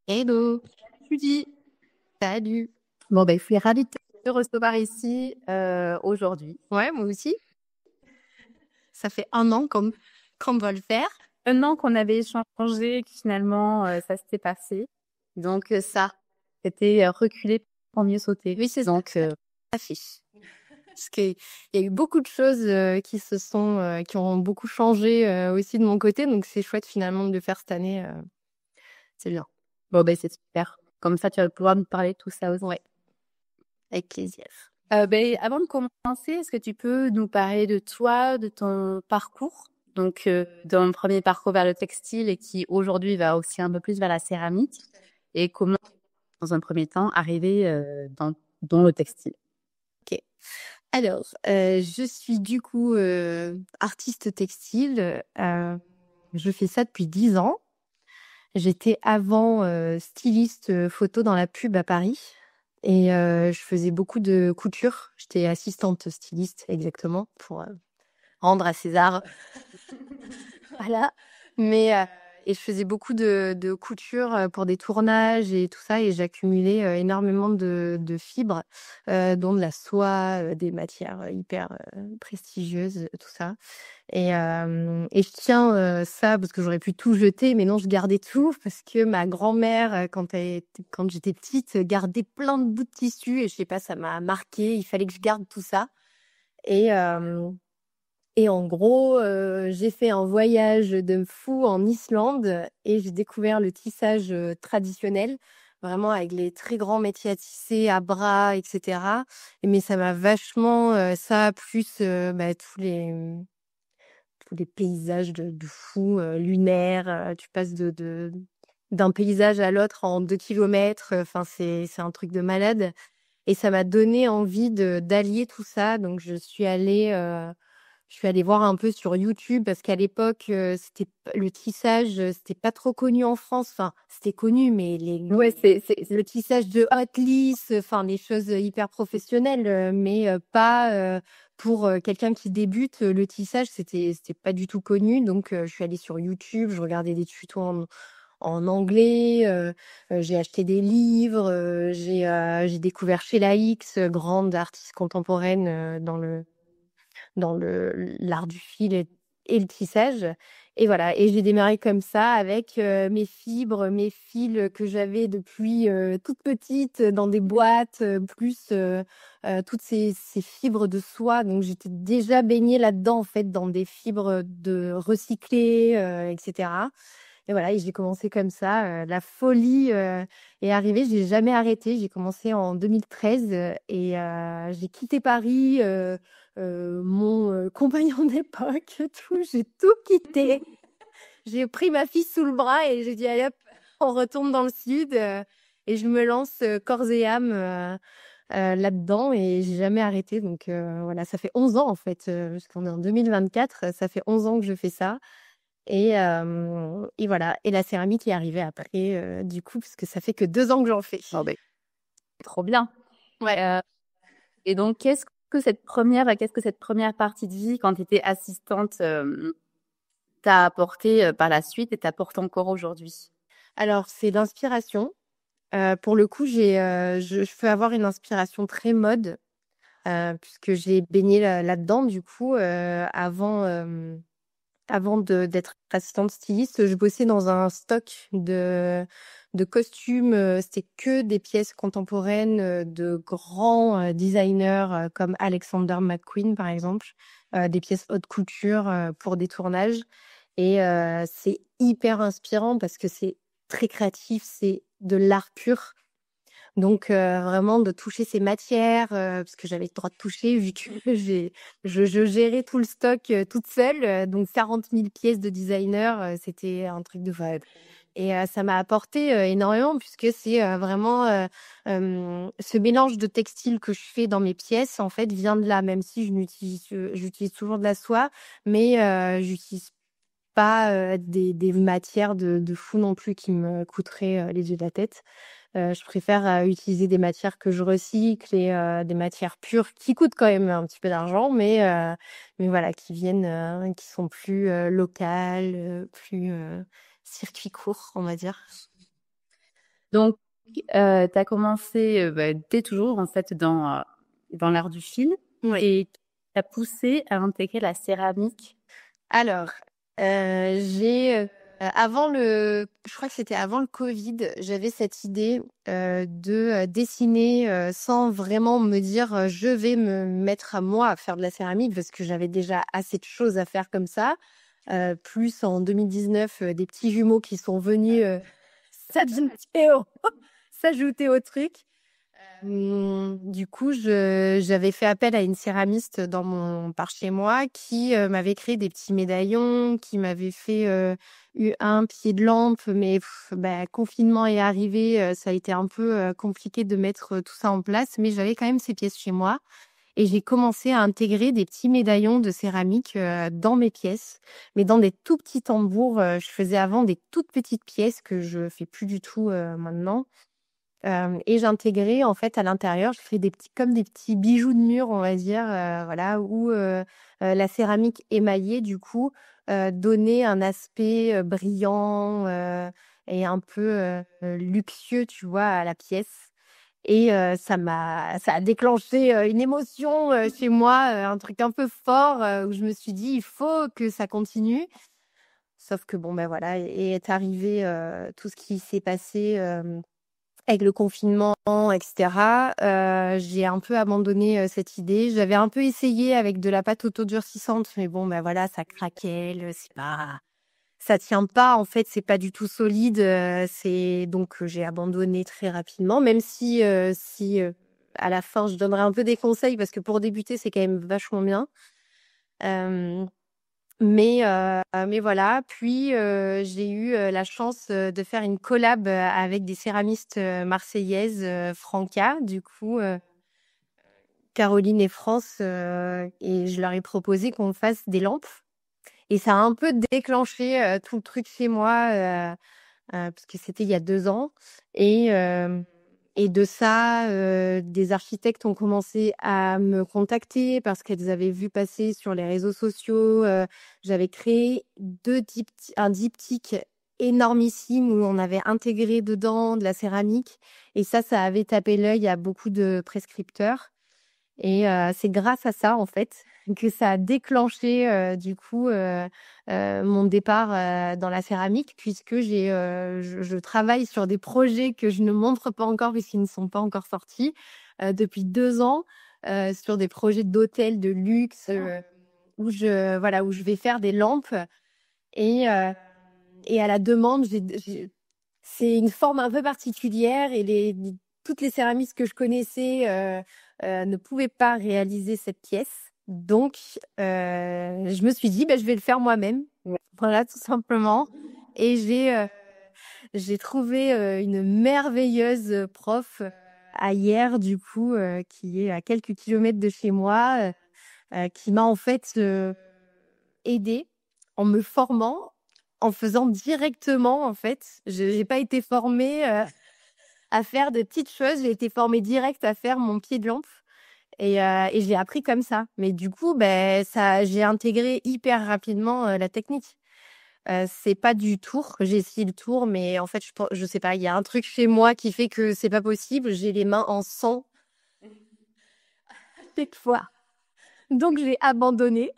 Hello, Julie. salut. Bon, ben, je suis ravie de te recevoir ici aujourd'hui. Ouais, moi aussi. Ça fait un an qu'on doit le faire. Un an qu'on avait échangé, que finalement, ça s'était passé. Donc, c'était reculer pour mieux sauter. Oui, c'est ça. Donc, Affiche. Parce qu'il y a eu beaucoup de choses qui ont beaucoup changé aussi de mon côté. Donc, c'est chouette finalement de le faire cette année. C'est bien. bon, ben, c'est super. Comme ça, tu vas pouvoir nous parler de tout ça aussi. Ouais, avec plaisir. Ben, avant de commencer, est-ce que tu peux nous parler de toi, de ton parcours? Donc, ton premier parcours vers le textile et qui aujourd'hui va aussi un peu plus vers la céramique. Et comment, dans un premier temps, arriver dans le textile? Ok. Alors, je suis du coup artiste textile. Je fais ça depuis 10 ans. J'étais avant styliste photo dans la pub à Paris et je faisais beaucoup de couture. J'étais assistante styliste exactement pour rendre à César. Voilà. Mais et je faisais beaucoup de couture pour des tournages et tout ça et j'accumulais énormément de fibres, dont de la soie, des matières hyper prestigieuses, tout ça. Et je tiens ça parce que j'aurais pu tout jeter, mais non, je gardais tout parce que ma grand-mère, quand j'étais petite, gardait plein de bouts de tissu et je sais pas, ça m'a marqué. Il fallait que je garde tout ça. Et, euh, et en gros, j'ai fait un voyage de fou en Islande et j'ai découvert le tissage traditionnel, vraiment avec les très grands métiers à tisser, à bras, etc. Mais ça m'a vachement, ça, plus tous les paysages de fou, lunaires. Tu passes d'un paysage à l'autre en 2 kilomètres. Enfin, c'est un truc de malade. Et ça m'a donné envie d'allier tout ça. Donc, je suis allée voir un peu sur YouTube parce qu'à l'époque, le tissage, c'était pas trop connu en France. Enfin, c'était connu, mais Ouais, le tissage de haute lice, enfin, les choses hyper professionnelles, mais pas pour quelqu'un qui débute. Le tissage, c'était pas du tout connu. Donc, je suis allée sur YouTube, je regardais des tutos en anglais, j'ai acheté des livres, j'ai découvert Sheila Hicks, grande artiste contemporaine dans l'art du fil et le tissage. Et voilà, et j'ai démarré comme ça avec mes fibres, mes fils que j'avais depuis toute petite dans des boîtes, plus toutes ces fibres de soie. Donc j'étais déjà baignée là-dedans, en fait, dans des fibres de recyclées, etc. Et voilà, et j'ai commencé comme ça. La folie est arrivée. J'ai jamais arrêté. J'ai commencé en 2013 et j'ai quitté Paris. Mon compagnon d'époque, tout, j'ai tout quitté. J'ai pris ma fille sous le bras et j'ai dit allez hop, on retourne dans le sud et je me lance corps et âme là-dedans et j'ai jamais arrêté. Donc voilà, ça fait 11 ans en fait, parce qu'on est en 2024, ça fait 11 ans que je fais ça. Et voilà. Et la céramique est arrivée après, du coup, parce que ça fait que 2 ans que j'en fais. Oh, ben, trop bien. Ouais. Euh, et donc, qu'est-ce que cette première partie de vie, quand tu étais assistante, t'a apporté par la suite et t'apporte encore aujourd'hui? Alors, c'est l'inspiration. Pour le coup, je peux avoir une inspiration très mode, puisque j'ai baigné là-dedans, du coup, avant d'être assistante styliste, je bossais dans un stock de costumes. C'était que des pièces contemporaines de grands designers comme Alexander McQueen, par exemple, des pièces haute couture pour des tournages. Et c'est hyper inspirant parce que c'est très créatif, c'est de l'art pur. Donc vraiment de toucher ces matières, parce que j'avais le droit de toucher vu que je gérais tout le stock toute seule. Donc 40 000 pièces de designer, c'était un truc de fou. Et ça m'a apporté énormément puisque c'est vraiment ce mélange de textile que je fais dans mes pièces, en fait, vient de là, même si j'utilise toujours de la soie, mais j'utilise pas des matières de fou non plus qui me coûteraient les yeux de la tête. Je préfère utiliser des matières que je recycle et des matières pures qui coûtent quand même un petit peu d'argent, mais voilà, qui sont plus locales, plus circuit court, on va dire. Donc, tu as commencé dès toujours, en fait, dans l'art du fil Oui. et t'as poussé à intégrer la céramique. Alors, je crois que c'était avant le Covid, j'avais cette idée de dessiner sans vraiment me dire je vais me mettre à moi à faire de la céramique parce que j'avais déjà assez de choses à faire comme ça. Plus en 2019, des petits jumeaux qui sont venus s'ajouter au truc. Du coup, j'avais fait appel à une céramiste par chez moi qui m'avait créé des petits médaillons, qui m'avait fait un pied de lampe, mais confinement est arrivé, ça a été un peu compliqué de mettre tout ça en place, mais j'avais quand même ces pièces chez moi. Et j'ai commencé à intégrer des petits médaillons de céramique dans mes pièces, mais dans des tout petits tambours. Je faisais avant des toutes petites pièces que je fais plus du tout maintenant. Et j'intégrais en fait à l'intérieur, je fais comme des petits bijoux de mur, on va dire, voilà, où la céramique émaillée du coup donnait un aspect brillant et un peu luxueux, tu vois, à la pièce. Et ça a déclenché une émotion chez moi, un truc un peu fort où je me suis dit il faut que ça continue. Sauf que bon ben voilà, et est arrivé tout ce qui s'est passé avec le confinement, etc. J'ai un peu abandonné cette idée. J'avais un peu essayé avec de la pâte autodurcissante, mais bon ben voilà, ça craquait, ça tient pas. En fait, c'est pas du tout solide. C'est donc j'ai abandonné très rapidement, même si à la fin je donnerai un peu des conseils parce que pour débuter c'est quand même vachement bien. Euh, mais voilà. Puis j'ai eu la chance de faire une collab avec des céramistes marseillaises, Franca, du coup. Caroline et France, et je leur ai proposé qu'on fasse des lampes. Et ça a un peu déclenché tout le truc chez moi, parce que c'était il y a 2 ans. Et, euh, et de ça, des architectes ont commencé à me contacter parce qu'elles avaient vu passer sur les réseaux sociaux. J'avais créé un diptyque énormissime où on avait intégré dedans de la céramique. Et ça avait tapé l'œil à beaucoup de prescripteurs. Et c'est grâce à ça, en fait, que ça a déclenché, du coup, mon départ dans la céramique, puisque je travaille sur des projets que je ne montre pas encore puisqu'ils ne sont pas encore sortis, depuis 2 ans, sur des projets d'hôtels de luxe, où je vais faire des lampes. Et, euh, et à la demande, c'est une forme un peu particulière et toutes les céramistes que je connaissais ne pouvaient pas réaliser cette pièce. Donc, je me suis dit, je vais le faire moi-même. Voilà, tout simplement. Et j'ai trouvé une merveilleuse prof à Hyères, du coup, qui est à quelques kilomètres de chez moi, qui m'a en fait aidée en me formant, en faisant directement, en fait. Je n'ai pas été formée à faire de petites choses. J'ai été formée direct à faire mon pied de lampe. Et j'ai appris comme ça. Mais du coup, j'ai intégré hyper rapidement la technique. C'est pas du tour. J'ai essayé le tour, mais en fait, je sais pas. Il y a un truc chez moi qui fait que c'est pas possible. J'ai les mains en sang chaque fois. Donc, j'ai abandonné.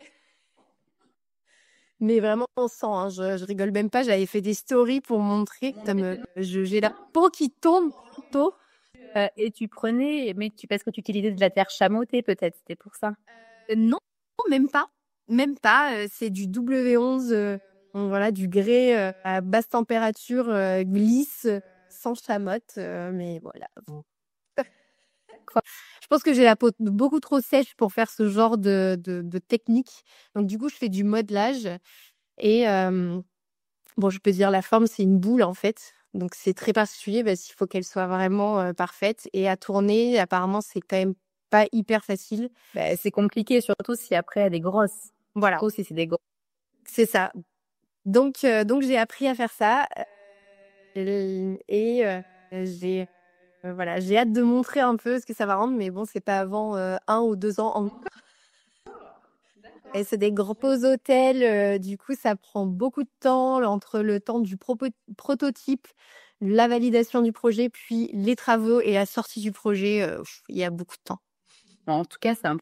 Mais vraiment en sang, hein. Je rigole même pas. J'avais fait des stories pour montrer que j'ai la peau qui tombe tôt. Et tu prenais, parce que tu utilisais de la terre chamottée peut-être, c'était pour ça. Non, même pas. Même pas. C'est du W11, donc voilà, du grès à basse température, glisse, sans chamotte. Mais voilà. Je pense que j'ai la peau beaucoup trop sèche pour faire ce genre de technique. Donc du coup, je fais du modelage. Et bon, je peux dire la forme, c'est une boule en fait. Donc c'est très particulier parce qu'il faut qu'elle soit vraiment parfaite. Et à tourner, apparemment, c'est quand même pas hyper facile. C'est compliqué, surtout si après elle est grosse. Voilà. Surtout si c'est des grosses. C'est ça. Donc j'ai appris à faire ça. Et j'ai hâte de montrer un peu ce que ça va rendre. Mais bon, c'est pas avant 1 ou 2 ans. Et c'est des gros hôtels, du coup, ça prend beaucoup de temps entre le temps du prototype, la validation du projet, puis les travaux et la sortie du projet. Il y a beaucoup de temps. En tout cas, c'est un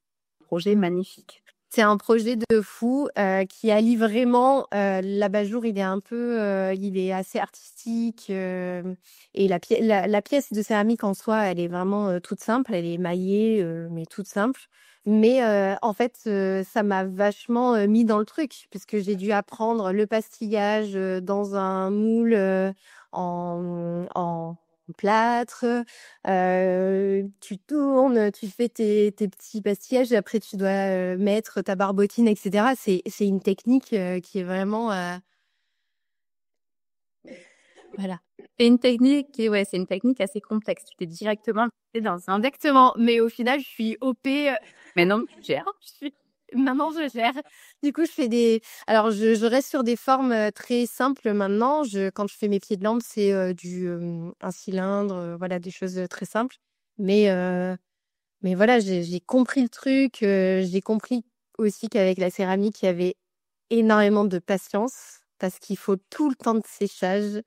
projet magnifique. C'est un projet de fou qui allie vraiment l'abat-jour. Il est assez artistique et la pièce de céramique en soi, elle est vraiment toute simple. Elle est émaillée, mais toute simple. Mais en fait, ça m'a vachement mis dans le truc puisque j'ai dû apprendre le pastillage dans un moule en plâtre. Tu tournes, tu fais tes petits pastillages et après tu dois mettre ta barbotine, etc. C'est une technique qui est vraiment voilà. C'est une technique assez complexe. Tu t'es directement lancée dans un... Exactement. Mais au final, je suis OP. Mais non, tu gères. Maintenant, je gère. Du coup, alors, je reste sur des formes très simples maintenant. Quand je fais mes pieds de lampe, c'est un cylindre, voilà, des choses très simples. Mais voilà, j'ai compris le truc. J'ai compris aussi qu'avec la céramique, il y avait énormément de patience parce qu'il faut tout le temps de séchage.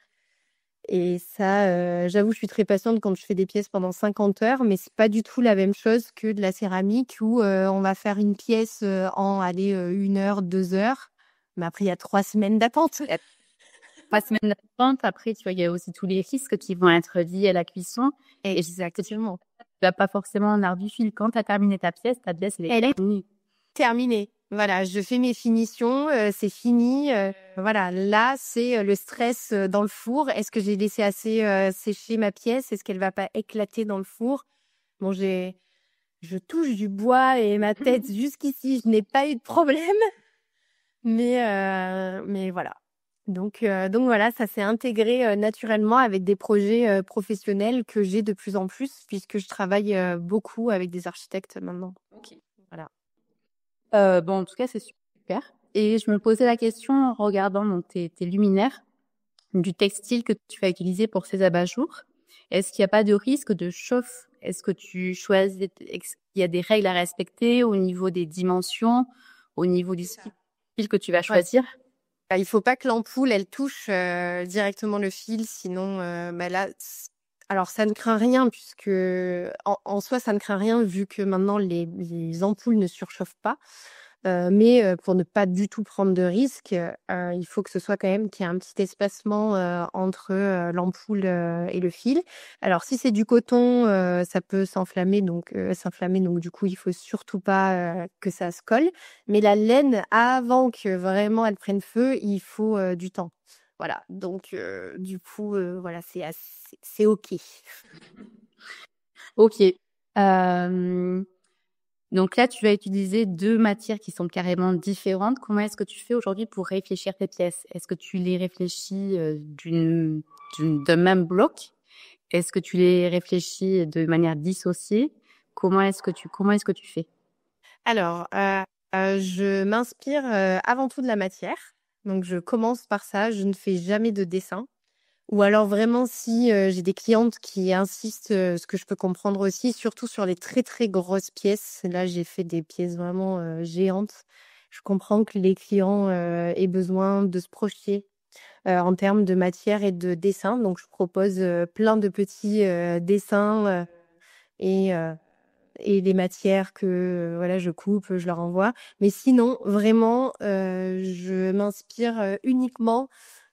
Et ça, j'avoue, je suis très patiente quand je fais des pièces pendant 50 heures, mais c'est pas du tout la même chose que de la céramique où on va faire une pièce en 1 heure, 2 heures. Mais après, il y a 3 semaines d'attente. 3 semaines d'attente. Après, tu vois, il y a aussi tous les risques qui vont être liés à la cuisson. Exactement. Tu n'as pas forcément un art du fil. Quand tu as terminé ta pièce elle est terminée. Voilà, je fais mes finitions, c'est fini. Voilà, là, c'est le stress dans le four. Est-ce que j'ai laissé assez sécher ma pièce? Est-ce qu'elle va pas éclater dans le four? Bon, je touche du bois et ma tête jusqu'ici, je n'ai pas eu de problème. Mais voilà. Donc voilà, ça s'est intégré naturellement avec des projets professionnels que j'ai de plus en plus puisque je travaille beaucoup avec des architectes maintenant. Ok. Voilà. Bon, en tout cas, c'est super. Et je me posais la question en regardant donc, tes luminaires, du textile que tu vas utiliser pour ces abat-jours. Est-ce qu'il n'y a pas de risque de chauffe? Est-ce que tu choisis, est-ce qu'il y a des règles à respecter au niveau des dimensions, au niveau du fil que tu vas choisir? Il faut pas que l'ampoule, elle touche directement le fil, sinon là, alors ça ne craint rien puisque en soi ça ne craint rien vu que maintenant les ampoules ne surchauffent pas. Mais pour ne pas du tout prendre de risques, il faut que ce soit quand même qu'il y ait un petit espacement entre l'ampoule et le fil. Alors si c'est du coton, ça peut s'enflammer, donc du coup il faut surtout pas que ça se colle. Mais la laine, avant que vraiment elle prenne feu, il faut du temps. Voilà, donc du coup voilà, c'est OK. Ok. Donc là, tu vas utiliser deux matières qui sont carrément différentes. Comment est-ce que tu fais aujourd'hui pour réfléchir tes pièces? Est-ce que tu les réfléchis d'un même bloc? Est-ce que tu les réfléchis de manière dissociée? Comment est-ce que tu fais? Alors, je m'inspire avant tout de la matière. Donc, je commence par ça. Je ne fais jamais de dessin. Ou alors vraiment si j'ai des clientes qui insistent, ce que je peux comprendre aussi, surtout sur les très, très grosses pièces. Là, j'ai fait des pièces vraiment géantes. Je comprends que les clients aient besoin de se projeter en termes de matière et de dessin. Donc, je propose plein de petits dessins et les matières que voilà, je coupe, je leur envoie. Mais sinon, vraiment, je m'inspire uniquement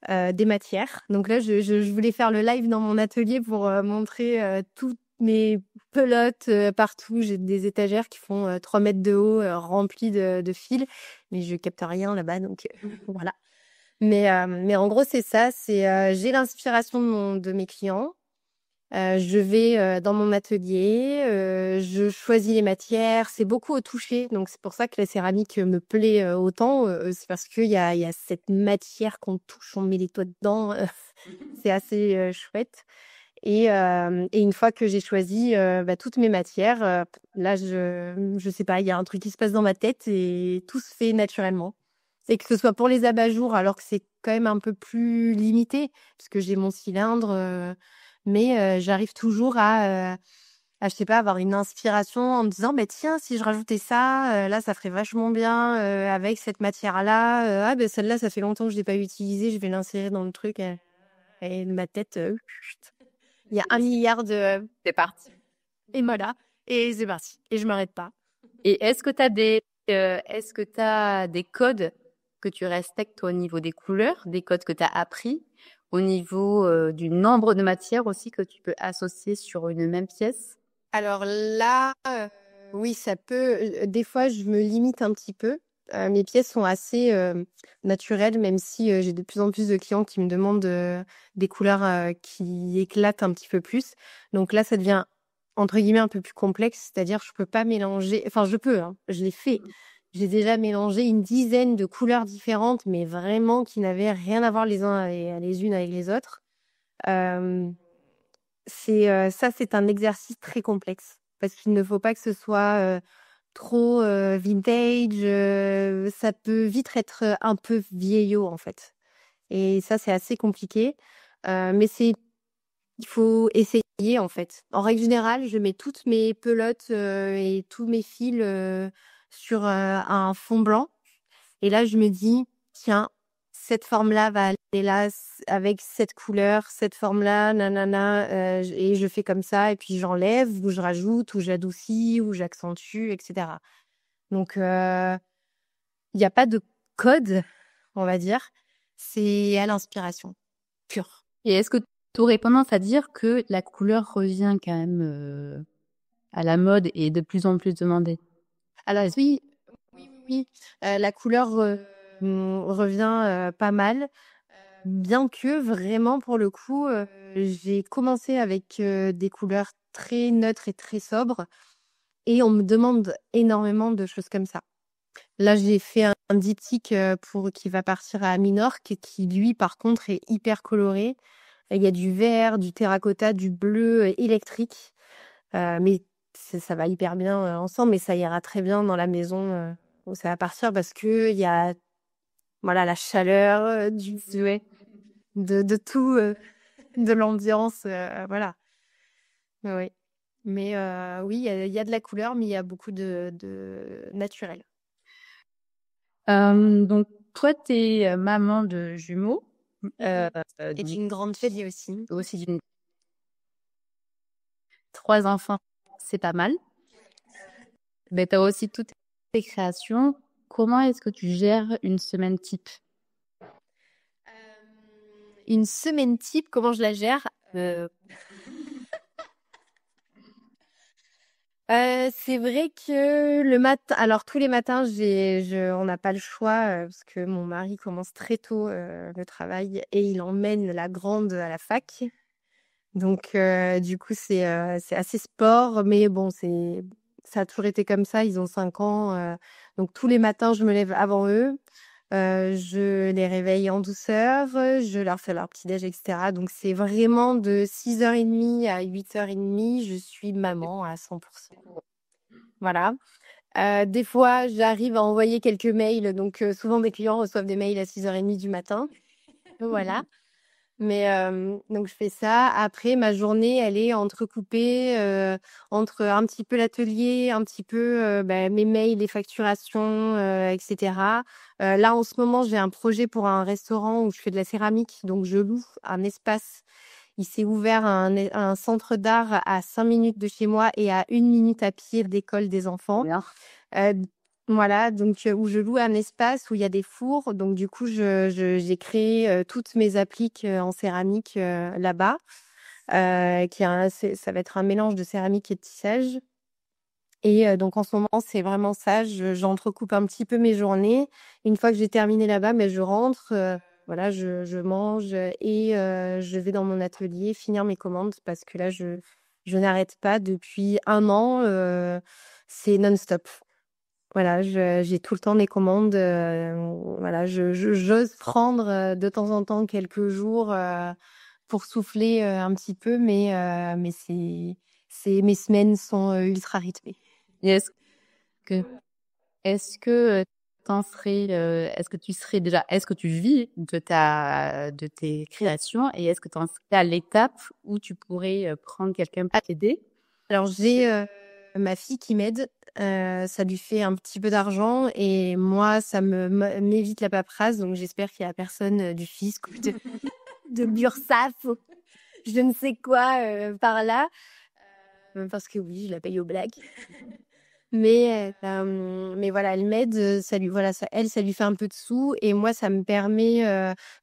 des matières. Donc là, je voulais faire le live dans mon atelier pour montrer toutes mes pelotes partout. J'ai des étagères qui font 3 mètres de haut, remplies de fils, mais je capte rien là-bas, donc voilà. Mais en gros, c'est ça. J'ai l'inspiration de mes clients. Je vais dans mon atelier, je choisis les matières. C'est beaucoup au toucher, donc c'est pour ça que la céramique me plaît autant. C'est parce qu'il y a cette matière qu'on touche, on met les doigts dedans. C'est assez chouette. Et une fois que j'ai choisi toutes mes matières, là, je sais pas, il y a un truc qui se passe dans ma tête et tout se fait naturellement. C'est que ce soit pour les abat-jours, alors que c'est quand même un peu plus limité, parce que j'ai mon cylindre, mais j'arrive toujours à je sais pas, avoir une inspiration en me disant, bah tiens, si je rajoutais ça, là, ça ferait vachement bien avec cette matière-là. Ah, ben celle-là, ça fait longtemps que je l'ai pas utilisée, je vais l'insérer dans le truc. Et ma tête, il y a 1 milliard de... C'est parti. Et voilà, et c'est parti. Et je m'arrête pas. Et est-ce que tu as des codes que tu respectes au niveau des couleurs, des codes que tu as appris, au niveau du nombre de matières aussi que tu peux associer sur une même pièce? Alors là, oui, ça peut. Des fois, je me limite un petit peu. Mes pièces sont assez naturelles, même si j'ai de plus en plus de clients qui me demandent des couleurs qui éclatent un petit peu plus. Donc là, ça devient entre guillemets un peu plus complexe, c'est-à-dire je peux pas mélanger. Enfin, je peux, hein, je l'ai fait. J'ai déjà mélangé une dizaine de couleurs différentes, mais vraiment qui n'avaient rien à voir les unes avec les autres. Euh, ça, c'est un exercice très complexe parce qu'il ne faut pas que ce soit trop vintage. Ça peut vite être un peu vieillot en fait. Et ça, c'est assez compliqué. Mais il faut essayer en fait. En règle générale, je mets toutes mes pelotes et tous mes fils sur un fond blanc. Et là, je me dis, tiens, cette forme-là va aller là avec cette couleur, cette forme-là, nanana, et je fais comme ça, et puis j'enlève, ou je rajoute, ou j'adoucis, ou j'accentue, etc. Donc, il n'y a pas de code, on va dire. C'est à l'inspiration pure. Et est-ce que tu aurais tendance à dire que la couleur revient quand même à la mode et est de plus en plus demandée? Alors oui, oui. La couleur revient pas mal. Bien que vraiment, pour le coup, j'ai commencé avec des couleurs très neutres et très sobres. Et on me demande énormément de choses comme ça. Là, j'ai fait un diptyque qui va partir à Minorque, qui lui, par contre, est hyper coloré. Il y a du vert, du terracotta, du bleu électrique. Mais ça va hyper bien ensemble, mais ça ira très bien dans la maison où ça va partir parce que il y a voilà, la chaleur, de tout, de l'ambiance, voilà. Oui. Mais oui, il y a de la couleur, mais il y a beaucoup de naturel. Donc, toi, tu es maman de jumeaux. Et d'une grande fille aussi. Aussi d'une 3 enfants, c'est pas mal. Mais tu as aussi toutes tes créations. Comment est-ce que tu gères une semaine type? Une semaine type, comment je la gère? C'est vrai que le matin, alors tous les matins, on n'a pas le choix parce que mon mari commence très tôt le travail et il emmène la grande à la fac. Donc du coup, c'est assez sport, mais bon, ça a toujours été comme ça. Ils ont 5 ans, donc tous les matins, je me lève avant eux. Je les réveille en douceur, je leur fais leur petit-déj, etc. Donc, c'est vraiment de 6h30 à 8h30, je suis maman à 100%. Voilà. Des fois, j'arrive à envoyer quelques mails. Donc, souvent, mes clients reçoivent des mails à 6h30 du matin. Voilà. Mais donc, je fais ça. Après, ma journée, elle est entrecoupée entre un petit peu l'atelier, un petit peu mes mails, les facturations, etc. Là, en ce moment, j'ai un projet pour un restaurant où je fais de la céramique. Donc, je loue un espace. Il s'est ouvert un centre d'art à 5 minutes de chez moi et à 1 minute à pied d'école des enfants. Bien. Voilà, donc où je loue un espace où il y a des fours. Donc du coup, j'ai créé toutes mes appliques en céramique là-bas. Ça va être un mélange de céramique et de tissage. Et donc en ce moment, c'est vraiment ça. J'entrecoupe un petit peu mes journées. Une fois que j'ai terminé là-bas, mais je rentre. Voilà, je mange et je vais dans mon atelier finir mes commandes parce que là, je n'arrête pas depuis 1 an. C'est non-stop. Voilà, j'ai tout le temps des commandes. Voilà, j'ose prendre de temps en temps quelques jours pour souffler un petit peu, mais mes semaines sont ultra rythmées. Et que, est-ce que est-ce que tu serais déjà, est-ce que tu vis de tes créations et est-ce que tu en serais à l'étape où tu pourrais prendre quelqu'un pour t'aider? Alors j'ai, ma fille qui m'aide, ça lui fait un petit peu d'argent et moi ça m'évite la paperasse, donc j'espère qu'il y a personne, du fisc ou de l'Urssaf ou je ne sais quoi, par là. Parce que oui, je la paye au black. Mais voilà, elle m'aide, ça lui voilà, ça lui fait un peu de sous et moi ça me permet,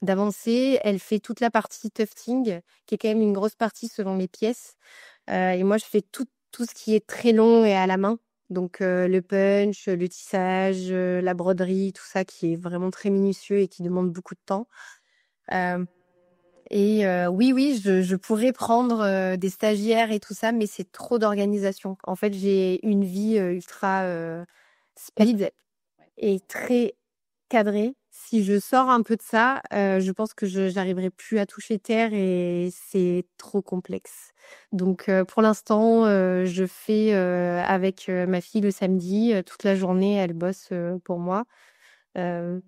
d'avancer. Elle fait toute la partie tufting, qui est quand même une grosse partie selon les pièces, et moi je fais tout ce qui est très long et à la main. Donc le punch, le tissage, la broderie, tout ça qui est vraiment très minutieux et qui demande beaucoup de temps. Hem Et oui, je pourrais prendre, des stagiaires et tout ça, mais c'est trop d'organisation. En fait, j'ai une vie, ultra, speed et très cadrée. Si je sors un peu de ça, je pense que j'arriverai plus à toucher terre et c'est trop complexe. Donc pour l'instant, je fais, avec, ma fille le samedi, toute la journée, elle bosse, pour moi. Heu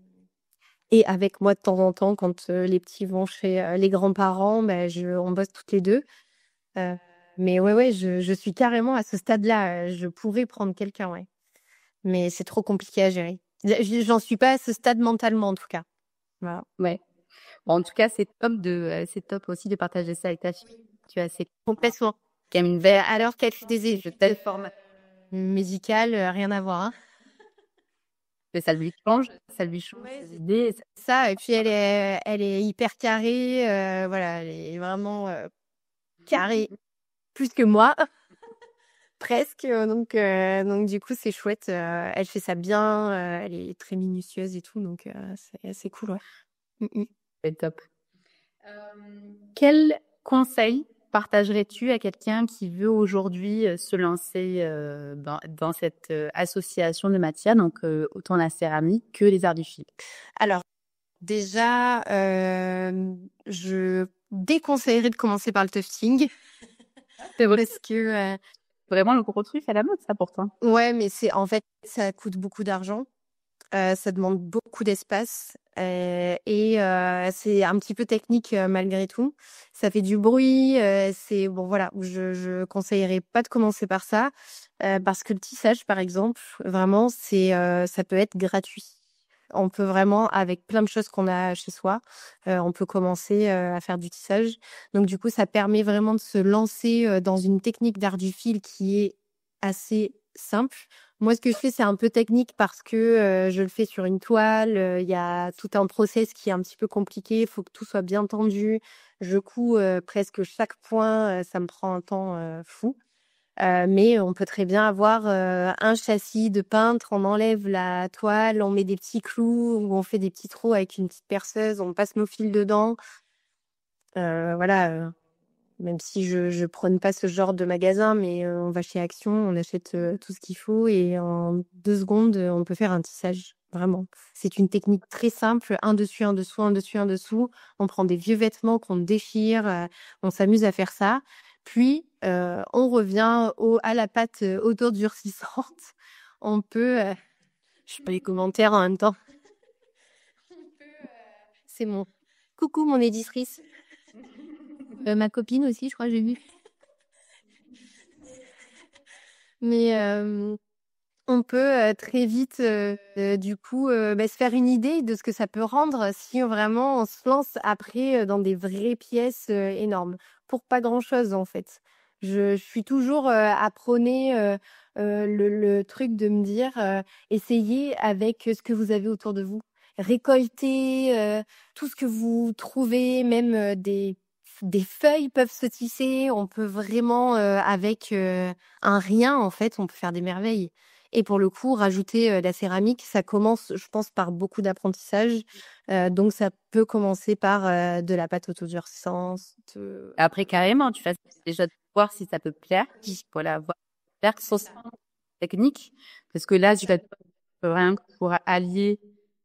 et avec moi de temps en temps quand, les petits vont chez, les grands-parents, bah, on bosse toutes les 2. Heu, mais ouais, je suis carrément à ce stade-là, je pourrais prendre quelqu'un, ouais. Mais c'est trop compliqué à gérer. J'en suis pas à ce stade mentalement, en tout cas. Voilà. Ouais. Bon, en tout cas, c'est top aussi de partager ça avec ta fille. Tu as c'est Complètement. quand même une Beh, belle alors qu'elle fait des études médicales, rien à voir, hein. ça lui change Ouais, ses c'est idées. ça et puis elle est hyper carrée, voilà, elle est vraiment, carrée plus que moi. Presque, donc du coup, c'est chouette, elle fait ça bien, elle est très minutieuse et tout, donc c'est cool, ouais. Mmh. C'est top. Quel conseil partagerais-tu à quelqu'un qui veut aujourd'hui se lancer dans cette association de matières, donc autant la céramie que les arts du fil? Alors déjà, je déconseillerais de commencer par le tufting C'est vrai. parce que, Vraiment le gros truc à la mode, ça pourtant. ouais, mais en fait, ça coûte beaucoup d'argent. Ça demande beaucoup d'espace, et c'est un petit peu technique, malgré tout. Ça fait du bruit, c'est bon voilà, je conseillerais pas de commencer par ça, parce que le tissage, par exemple, vraiment ça peut être gratuit. On peut vraiment avec plein de choses qu'on a chez soi, on peut commencer, à faire du tissage. Donc du coup, ça permet vraiment de se lancer, dans une technique d'art du fil qui est assez simple. Moi, ce que je fais, c'est un peu technique parce que, je le fais sur une toile, il y a tout un process qui est un petit peu compliqué, il faut que tout soit bien tendu. Je couds, presque chaque point, ça me prend un temps, fou. Mais on peut très bien avoir, un châssis de peintre, on enlève la toile, on met des petits clous ou on fait des petits trous avec une petite perceuse, on passe nos fils dedans. Voilà, même si je prône pas ce genre de magasin, mais on va chez Action, on achète, tout ce qu'il faut et en 2 secondes, on peut faire un tissage, vraiment. C'est une technique très simple, un dessus, un dessous, un dessus, un dessous. On prend des vieux vêtements qu'on déchire, on s'amuse à faire ça. Puis, on revient à la pâte, autodurcissante. On peut, je fais les commentaires en même temps. On peut, c'est mon coucou mon éditrice. Ma copine aussi, je crois, j'ai vu. Mais on peut, très vite, du coup, bah, se faire une idée de ce que ça peut rendre si vraiment on se lance après, dans des vraies pièces, énormes. Pour pas grand-chose, en fait. Je suis toujours, à prôner, le truc de me dire, essayez avec, ce que vous avez autour de vous. Récoltez, tout ce que vous trouvez, même, des feuilles peuvent se tisser. On peut vraiment, avec, un rien, en fait, on peut faire des merveilles. Et pour le coup, rajouter, la céramique, ça commence, je pense, par beaucoup d'apprentissage. Donc ça peut commencer par, de la pâte autodurcissante, Après, carrément, tu vas déjà voir si ça peut plaire. Voilà, voir faire c'est son ça. technique. Parce que là, tu vas rien que pour allier,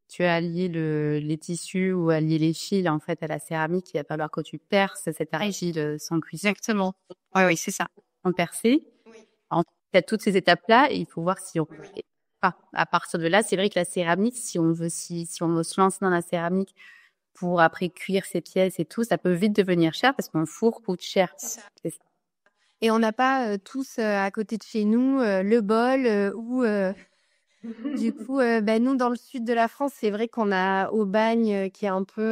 tu as allié les tissus ou allier les fils, en fait, à la céramique. Il va falloir que tu perces cette argile sans cuisson, Exactement. Oui, oui, c'est ça. sans percer. Oui. En fait, toutes ces étapes-là, et il faut voir si on à partir de là, c'est vrai que la céramique, si on veut se lancer dans la céramique pour après cuire ses pièces et tout, ça peut vite devenir cher parce qu'un four coûte cher. C'est ça. C'est ça. et on n'a pas tous à côté de chez nous le bol ou du coup, nous, dans le sud de la France, c'est vrai qu'on a Aubagne, qui est un peu,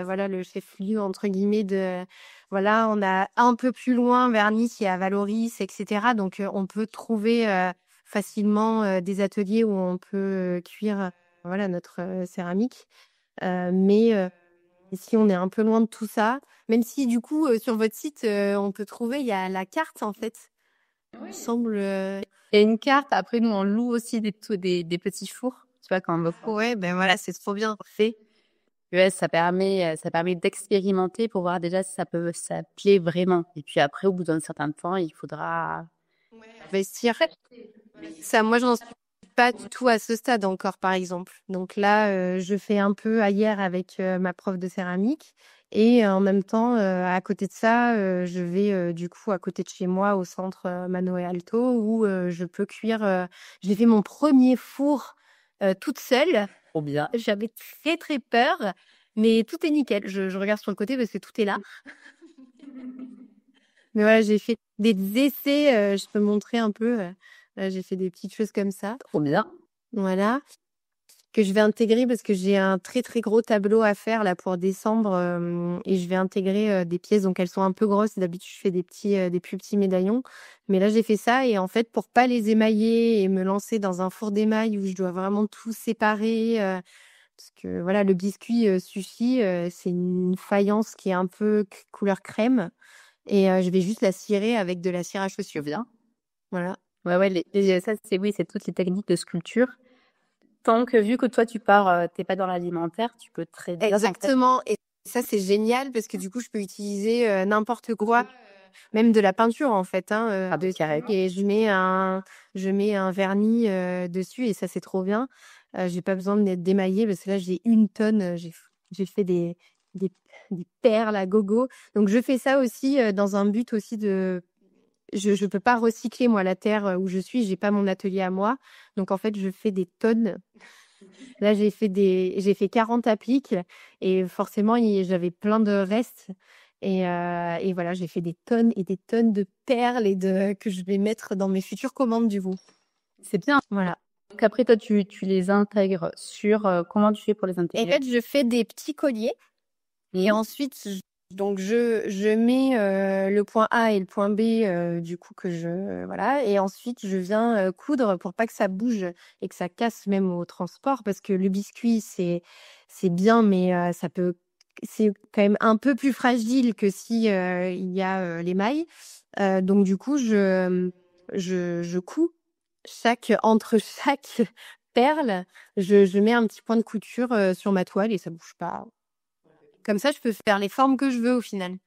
voilà, le chef-lieu, entre guillemets, de... Voilà, on a un peu plus loin, vers Nice, il y a Valoris, etc. Donc, on peut trouver facilement des ateliers où on peut cuire, voilà, notre céramique. Mais si on est un peu loin de tout ça, même si, du coup, sur votre site, on peut trouver, il y a la carte, en fait. Il me semble... Et une carte, après, nous, on loue aussi des petits fours, tu vois, quand on veut. Ouais, ben voilà, c'est trop bien. Fait. Ouais, ça permet d'expérimenter pour voir déjà si ça plaît vraiment. Et puis après, au bout d'un certain temps, il faudra Investir. Ça, moi, j'en suis pas du tout à ce stade encore, par exemple. Donc là, je fais un peu ailleurs avec ma prof de céramique. Et en même temps, à côté de ça, je vais du coup à côté de chez moi au centre Mano et Alto où je peux cuire. J'ai fait mon premier four toute seule. trop bien. J'avais très très peur, mais tout est nickel. Je regarde sur le côté parce que tout est là. Mais voilà, j'ai fait des essais, je peux montrer un peu. J'ai fait des petites choses comme ça. Trop bien. Voilà, que je vais intégrer parce que j'ai un très très gros tableau à faire là pour décembre et je vais intégrer des pièces, donc elles sont un peu grosses. D'habitude, je fais des plus petits médaillons, mais là j'ai fait ça et en fait pour pas les émailler et me lancer dans un four d'émail où je dois vraiment tout séparer parce que voilà, le biscuit suffit, c'est une faïence qui est un peu couleur crème et je vais juste la cirer avec de la cire à chaussures. Bien. Voilà. Ouais, ça, c'est toutes les techniques de sculpture. Tant que, vu que toi, t'es pas dans l'alimentaire, tu peux très bien. Exactement. Et ça, c'est génial parce que du coup, je peux utiliser n'importe quoi, même de la peinture en fait. Et je mets un vernis dessus et ça, c'est trop bien. J'ai pas besoin d'être démaillée parce que là, j'ai une tonne. J'ai fait des, des perles à gogo. Donc, je fais ça aussi dans un but aussi de... Je peux pas recycler, moi, la terre où je suis. J'ai pas mon atelier à moi. Donc, en fait, je fais des tonnes. Là, j'ai fait 40 appliques et forcément, j'avais plein de restes. Et voilà, j'ai fait des tonnes et des tonnes de perles que je vais mettre dans mes futures commandes du coup. C'est bien. Voilà. Donc après, toi, tu les intègres sur comment tu fais pour les Et en intégrer? fait, je fais des petits colliers et ensuite, je mets le point A et le point B du coup voilà, et ensuite je viens coudre pour pas que ça bouge et que ça casse même au transport parce que le biscuit c'est bien mais c'est quand même un peu plus fragile que si il y a l'émail. Donc du coup je couds entre chaque perle, je mets un petit point de couture sur ma toile et ça bouge pas. Comme ça, je peux faire les formes que je veux au final.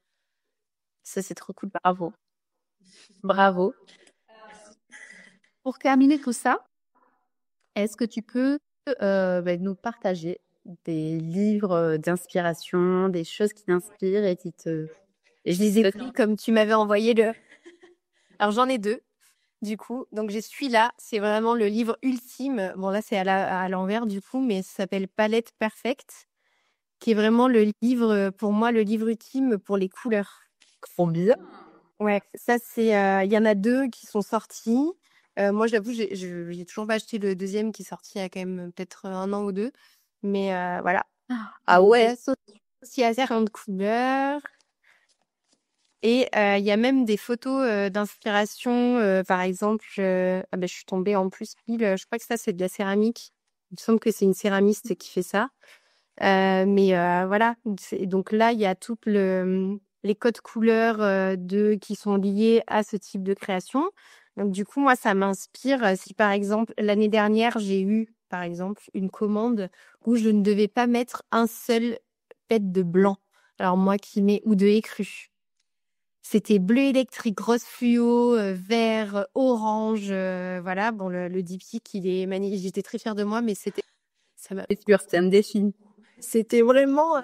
Ça, c'est trop cool. Bravo. Bravo. Pour terminer tout ça, est-ce que tu peux nous partager des livres d'inspiration, des choses qui t'inspirent et qui te... Je les ai pris comme tu m'avais envoyé le... Alors, j'en ai deux, du coup. Donc, j'ai celui-là. C'est vraiment le livre ultime. Bon, là, c'est à l'envers, du coup, mais ça s'appelle Palette Perfect, qui est vraiment le livre, pour moi, le livre ultime pour les couleurs. Combien? Ouais, ça, c'est... Il y en a deux qui sont sortis. Moi, j'avoue, j'ai toujours pas acheté le deuxième qui est sorti il y a quand même peut-être un an ou deux. Mais voilà. Ah ouais. Aussi à certaines couleurs. Et il y a même des photos d'inspiration. Par exemple, je suis tombée en plus pile. Je crois que ça, c'est de la céramique. Il me semble que c'est une céramiste qui fait ça. Mais voilà. Donc là, il y a toutes les codes couleurs qui sont liés à ce type de création. Donc du coup, moi, ça m'inspire. Si par exemple, l'année dernière, j'ai eu, par exemple, une commande où je ne devais pas mettre un seul pet de blanc. Alors moi qui mets ou de écru. C'était bleu électrique, grosse fluo, vert, orange, voilà. Bon, le diptyque, il est magnifique. J'étais très fière de moi, mais ça m'a, C'est sûr, c'est un défi. c'était vraiment,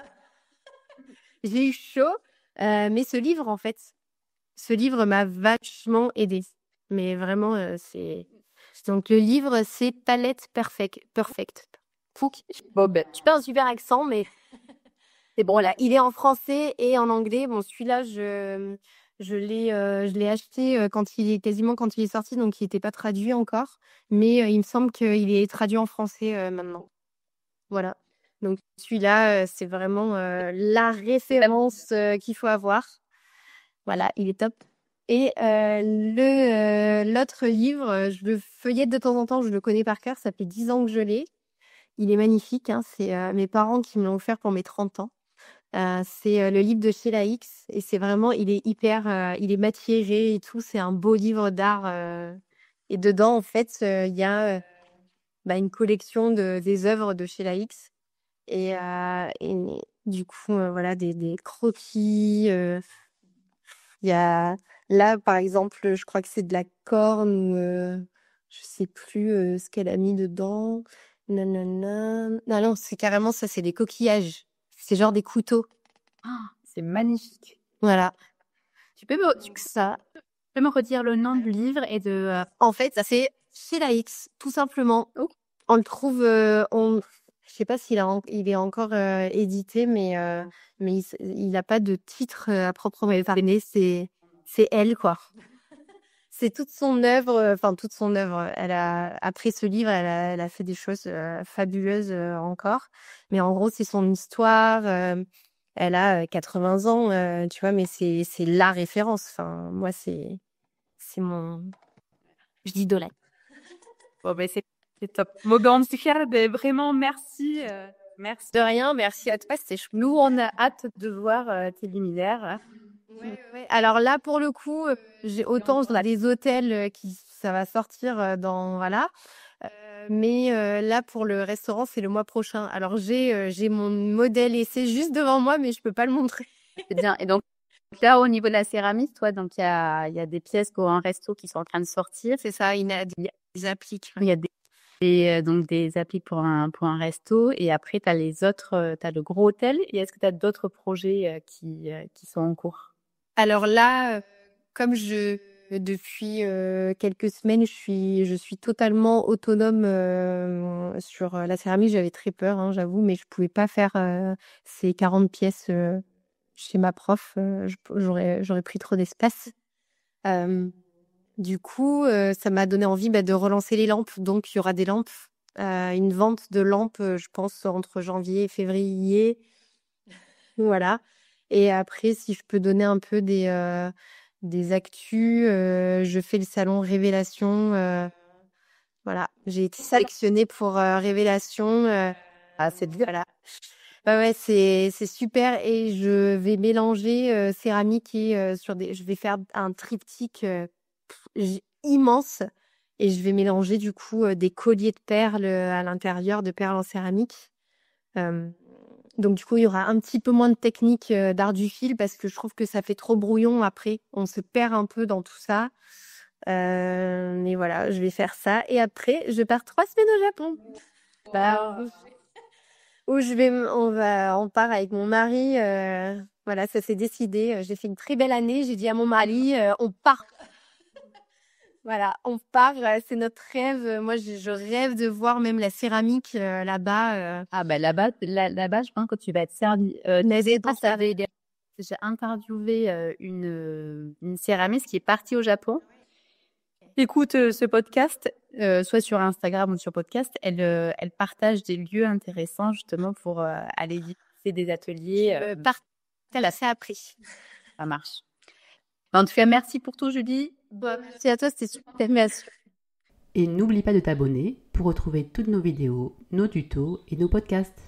j'ai eu chaud. Mais ce livre m'a vachement aidée. Mais vraiment, donc le livre, c'est Palette Perfect. Fouque. Bon, ben, J'ai pas un super accent, mais c'est bon là. Il est en français et en anglais. Bon, celui-là, Je l'ai acheté quand il est sorti, donc il n'était pas traduit encore. Mais il me semble qu'il est traduit en français maintenant. Voilà. Donc celui-là, c'est vraiment la référence qu'il faut avoir. Voilà, il est top. Et l'autre livre, je le feuillette de temps en temps, je le connais par cœur, ça fait 10 ans que je l'ai. Il est magnifique, hein, c'est mes parents qui me l'ont offert pour mes 30 ans. C'est le livre de Sheila Hicks et c'est vraiment, il est il est matiéré et tout, c'est un beau livre d'art. Et dedans, en fait, il y a une collection des œuvres de Sheila Hicks et du coup, voilà, des croquis. Il y a là, par exemple, je crois que c'est de la corne ou je sais plus ce qu'elle a mis dedans. Nanana. Non, non, c'est carrément ça, c'est des coquillages. C'est genre des couteaux. C'est magnifique. Voilà. Tu peux me redire le nom du livre et de... En fait, c'est Sheila Hicks, tout simplement. Oh. On le trouve, je sais pas il est encore édité, mais il n'a pas de titre à proprement parler. C'est elle, quoi. C'est toute son œuvre, toute son œuvre. Après ce livre, elle a fait des choses fabuleuses encore. Mais en gros, c'est son histoire. Elle a 80 ans, tu vois, mais c'est la référence. Enfin, moi, c'est mon... Je l'idolâtre. Bon, ben c'est top. Morgane, vraiment, merci. Merci. De rien, merci à toi, c'était chouette. Nous, on a hâte de voir tes luminaires. Ouais. Alors là, pour le coup, j'ai autant dans les hôtels ça va sortir dans voilà. Mais là, pour le restaurant, c'est le mois prochain. Alors j'ai mon modèle essai juste devant moi, mais je peux pas le montrer. C'est bien. Et donc là, au niveau de la céramique, toi, donc il y a des pièces pour un resto qui sont en train de sortir. C'est ça, il y a des appliques. Il y a donc des appliques pour un resto. Et après, tu as les autres, tu as le gros hôtel. Et est-ce que tu as d'autres projets qui sont en cours? Alors là, comme depuis quelques semaines, je suis totalement autonome sur la céramique. J'avais très peur, hein, j'avoue, mais je pouvais pas faire ces 40 pièces chez ma prof. J'aurais pris trop d'espace. Du coup, ça m'a donné envie de relancer les lampes. Donc, il y aura des lampes, une vente de lampes, je pense, entre janvier et février. Voilà. Et après, si je peux donner un peu des actus, je fais le salon Révélation. Voilà, j'ai été sélectionnée pour Révélation. C'est bien. Voilà. Ouais, c'est super. Et je vais mélanger céramique et je vais faire un triptyque immense. Et je vais mélanger du coup des colliers de perles à l'intérieur, de perles en céramique. Donc du coup, il y aura un petit peu moins de technique d'art du fil parce que je trouve que ça fait trop brouillon après. On se perd un peu dans tout ça. Mais voilà, je vais faire ça. Et après, je pars 3 semaines au Japon. Où on part avec mon mari. Voilà, ça s'est décidé. J'ai fait une très belle année. J'ai dit à mon mari, on part. Voilà, on part, c'est notre rêve. Moi, je rêve de voir même la céramike là-bas. Ah ben là-bas, je pense que tu vas être servi. N'hésite pas, ça. J'ai interviewé une céramiste qui est partie au Japon. Écoute ce podcast, soit sur Instagram ou sur podcast, elle partage des lieux intéressants justement pour aller visiter des ateliers. Elle a assez appris. Ça marche. En tout cas, merci pour tout, Julie. Merci à toi, c'était super. Merci. Et n'oublie pas de t'abonner pour retrouver toutes nos vidéos, nos tutos et nos podcasts.